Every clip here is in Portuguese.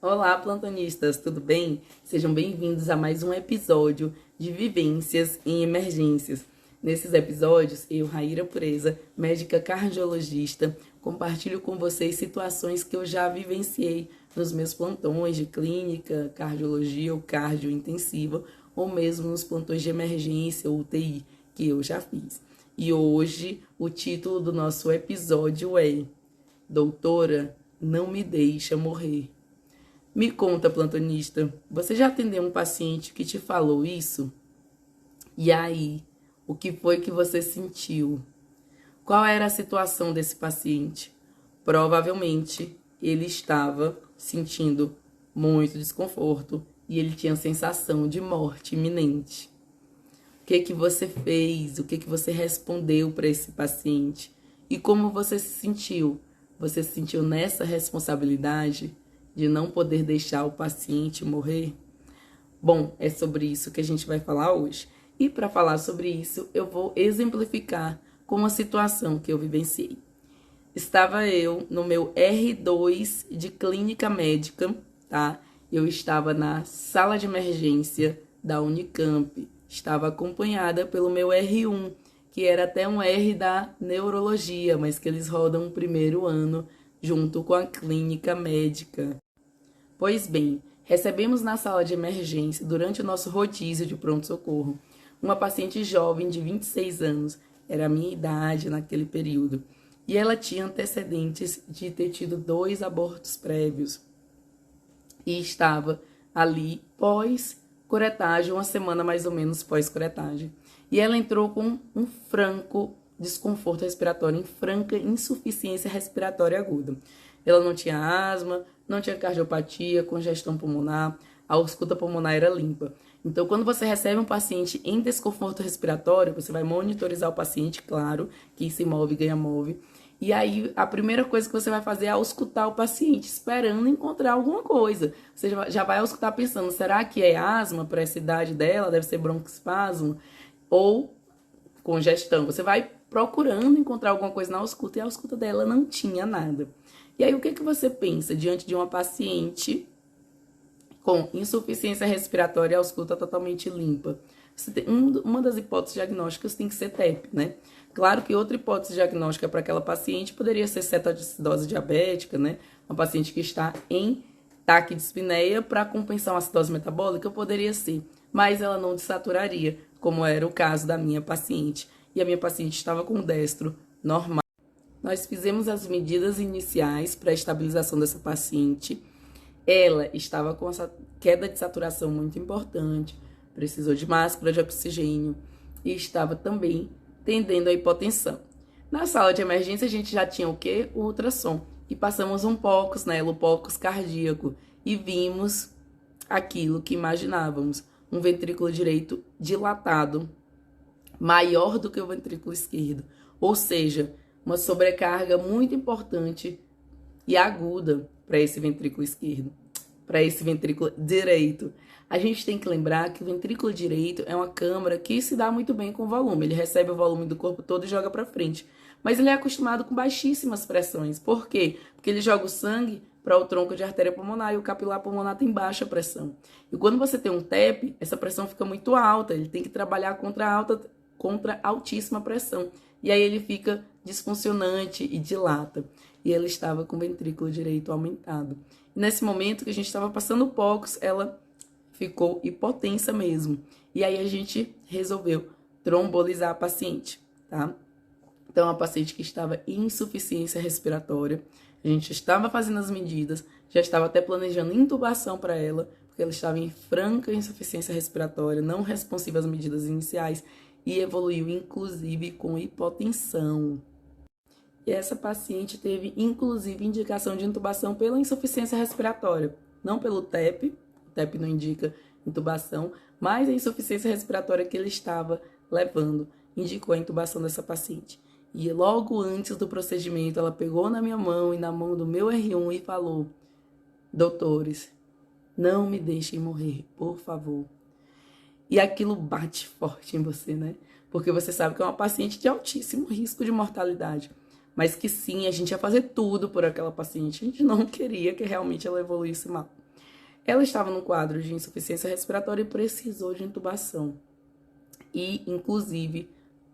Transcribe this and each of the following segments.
Olá, plantonistas, tudo bem? Sejam bem-vindos a mais um episódio de Vivências em Emergências. Nesses episódios, eu, Raíra Pureza, médica cardiologista, compartilho com vocês situações que eu já vivenciei nos meus plantões de clínica, cardiologia ou cardiointensiva, ou mesmo nos plantões de emergência ou UTI que eu já fiz. E hoje o título do nosso episódio é Doutora, não me deixa morrer. Me conta, plantonista, você já atendeu um paciente que te falou isso? E aí, o que foi que você sentiu? Qual era a situação desse paciente? Provavelmente, ele estava sentindo muito desconforto e ele tinha a sensação de morte iminente. O que você fez? O que você respondeu para esse paciente? E como você se sentiu? Você se sentiu nessa responsabilidade de não poder deixar o paciente morrer? Bom, é sobre isso que a gente vai falar hoje. E para falar sobre isso, eu vou exemplificar com uma situação que eu vivenciei. Estava eu no meu R2 de clínica médica, tá? Eu estava na sala de emergência da Unicamp. Estava acompanhada pelo meu R1, que era até um R da neurologia, mas que eles rodam o primeiro ano junto com a clínica médica. Pois bem, recebemos na sala de emergência, durante o nosso rodízio de pronto-socorro, uma paciente jovem de 26 anos, era a minha idade naquele período, e ela tinha antecedentes de ter tido 2 abortos prévios. E estava ali pós-curetagem, uma semana mais ou menos pós-curetagem. E ela entrou com um franco desconforto respiratório, em franca insuficiência respiratória aguda. Ela não tinha asma, não tinha cardiopatia, congestão pulmonar, a ausculta pulmonar era limpa. Então, quando você recebe um paciente em desconforto respiratório, você vai monitorizar o paciente, claro, que se move, ganha move. E aí, a primeira coisa que você vai fazer é auscultar o paciente, esperando encontrar alguma coisa. Você já vai auscultar pensando, será que é asma para essa idade dela? Deve ser broncoespasmo? Ou congestão. Você vai procurando encontrar alguma coisa na ausculta e a ausculta dela não tinha nada. E aí, o que você pensa diante de uma paciente com insuficiência respiratória e ausculta totalmente limpa? Uma das hipóteses diagnósticas tem que ser TEP, né? Claro que outra hipótese diagnóstica para aquela paciente poderia ser cetoacidose diabética, né? Uma paciente que está em taquidispneia para compensar uma acidose metabólica poderia ser, mas ela não desaturaria, como era o caso da minha paciente. E a minha paciente estava com destro normal. Nós fizemos as medidas iniciais para a estabilização dessa paciente. Ela estava com essa queda de saturação muito importante, precisou de máscara de oxigênio e estava também tendendo à hipotensão. Na sala de emergência a gente já tinha o quê? O ultrassom. E passamos um POCUS, né? O POCUS cardíaco. E vimos aquilo que imaginávamos. Um ventrículo direito dilatado, maior do que o ventrículo esquerdo. Ou seja, uma sobrecarga muito importante e aguda para esse ventrículo esquerdo, para esse ventrículo direito. A gente tem que lembrar que o ventrículo direito é uma câmara que se dá muito bem com o volume. Ele recebe o volume do corpo todo e joga para frente. Mas ele é acostumado com baixíssimas pressões. Por quê? Porque ele joga o sangue para o tronco de artéria pulmonar e o capilar pulmonar tem baixa pressão. E quando você tem um TEP, essa pressão fica muito alta. Ele tem que trabalhar contra altíssima pressão. E aí ele fica disfuncionante e dilata. E ela estava com o ventrículo direito aumentado. E nesse momento que a gente estava passando o POCUS, ela ficou hipotensa mesmo. E aí a gente resolveu trombolizar a paciente, tá? Então, a paciente que estava em insuficiência respiratória, a gente estava fazendo as medidas, já estava até planejando intubação para ela, porque ela estava em franca insuficiência respiratória, não responsiva às medidas iniciais, e evoluiu, inclusive, com hipotensão. E essa paciente teve, inclusive, indicação de intubação pela insuficiência respiratória, não pelo TEP, o TEP não indica intubação, mas a insuficiência respiratória que ele estava levando indicou a intubação dessa paciente. E logo antes do procedimento, ela pegou na minha mão e na mão do meu R1 e falou: doutores, não me deixem morrer, por favor. E aquilo bate forte em você, né? Porque você sabe que é uma paciente de altíssimo risco de mortalidade. Mas que sim, a gente ia fazer tudo por aquela paciente. A gente não queria que realmente ela evoluísse mal. Ela estava no quadro de insuficiência respiratória e precisou de intubação. E, inclusive,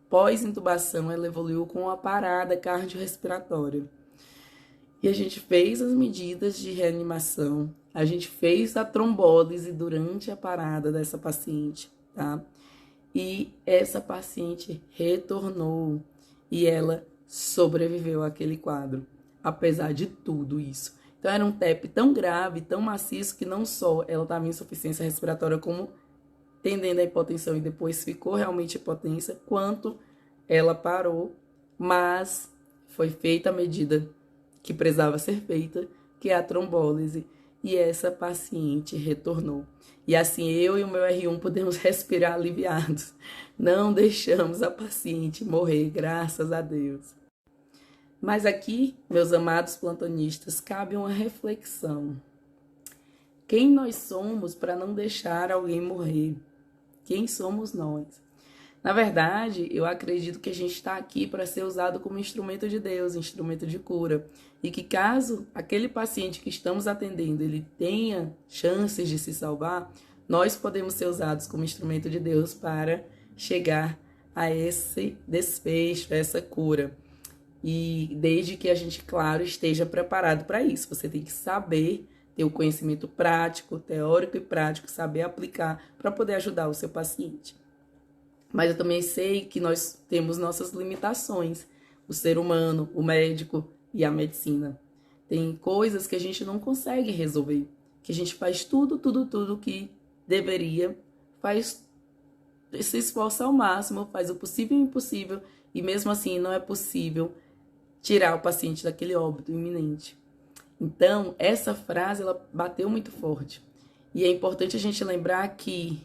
pós-intubação, ela evoluiu com uma parada cardiorrespiratória. E a gente fez as medidas de reanimação, a gente fez a trombólise durante a parada dessa paciente, tá? E essa paciente retornou e ela sobreviveu àquele quadro, apesar de tudo isso. Então era um TEP tão grave, tão maciço, que não só ela estava em insuficiência respiratória, como tendendo a hipotensão e depois ficou realmente hipotência, quanto ela parou, mas foi feita a medida que precisava ser feita, que é a trombólise, e essa paciente retornou. E assim eu e o meu R1 podemos respirar aliviados. Não deixamos a paciente morrer, graças a Deus. Mas aqui, meus amados plantonistas, cabe uma reflexão. Quem nós somos para não deixar alguém morrer? Quem somos nós? Na verdade, eu acredito que a gente está aqui para ser usado como instrumento de Deus, instrumento de cura. E que caso aquele paciente que estamos atendendo, ele tenha chances de se salvar, nós podemos ser usados como instrumento de Deus para chegar a esse desfecho, a essa cura. E desde que a gente, claro, esteja preparado para isso. Você tem que saber, ter o conhecimento prático, teórico e prático, saber aplicar para poder ajudar o seu paciente. Mas eu também sei que nós temos nossas limitações. O ser humano, o médico e a medicina. Tem coisas que a gente não consegue resolver. Que a gente faz tudo que deveria. Se esforça ao máximo, faz o possível e o impossível. E mesmo assim não é possível tirar o paciente daquele óbito iminente. Então, essa frase, ela bateu muito forte. E é importante a gente lembrar que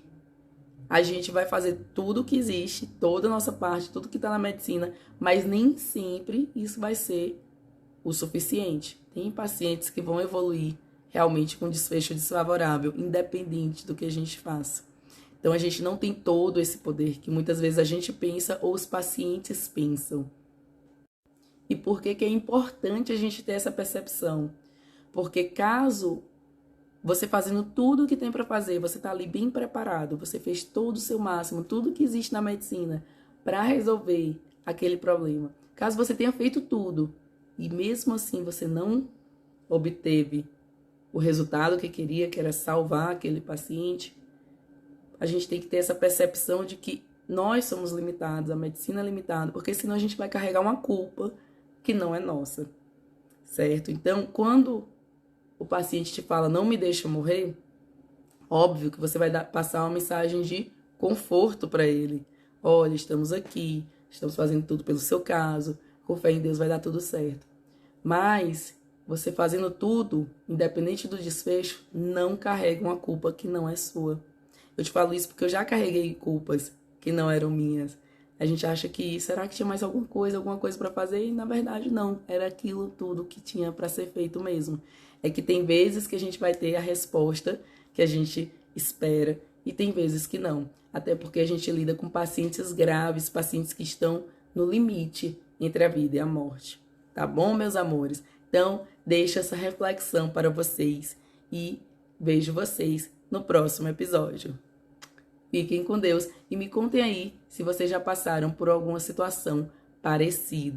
a gente vai fazer tudo que existe, toda a nossa parte, tudo que está na medicina, mas nem sempre isso vai ser o suficiente. Tem pacientes que vão evoluir realmente com desfecho desfavorável, independente do que a gente faça. Então, a gente não tem todo esse poder que muitas vezes a gente pensa ou os pacientes pensam. E por que é importante a gente ter essa percepção? Porque caso você fazendo tudo o que tem para fazer, você está ali bem preparado, você fez todo o seu máximo, tudo que existe na medicina para resolver aquele problema. Caso você tenha feito tudo e mesmo assim você não obteve o resultado que queria, que era salvar aquele paciente, a gente tem que ter essa percepção de que nós somos limitados, a medicina é limitada, porque senão a gente vai carregar uma culpa que não é nossa, certo? Então, quando o paciente te fala, não me deixa morrer, óbvio que você vai passar uma mensagem de conforto para ele. Olha, estamos aqui, estamos fazendo tudo pelo seu caso, com fé em Deus vai dar tudo certo. Mas você fazendo tudo, independente do desfecho, não carrega uma culpa que não é sua. Eu te falo isso porque eu já carreguei culpas que não eram minhas. A gente acha que, será que tinha mais alguma coisa para fazer? E na verdade não, era aquilo tudo que tinha para ser feito mesmo. É que tem vezes que a gente vai ter a resposta que a gente espera e tem vezes que não. Até porque a gente lida com pacientes graves, pacientes que estão no limite entre a vida e a morte. Tá bom, meus amores? Então, deixo essa reflexão para vocês e vejo vocês no próximo episódio. Fiquem com Deus e me contem aí se vocês já passaram por alguma situação parecida.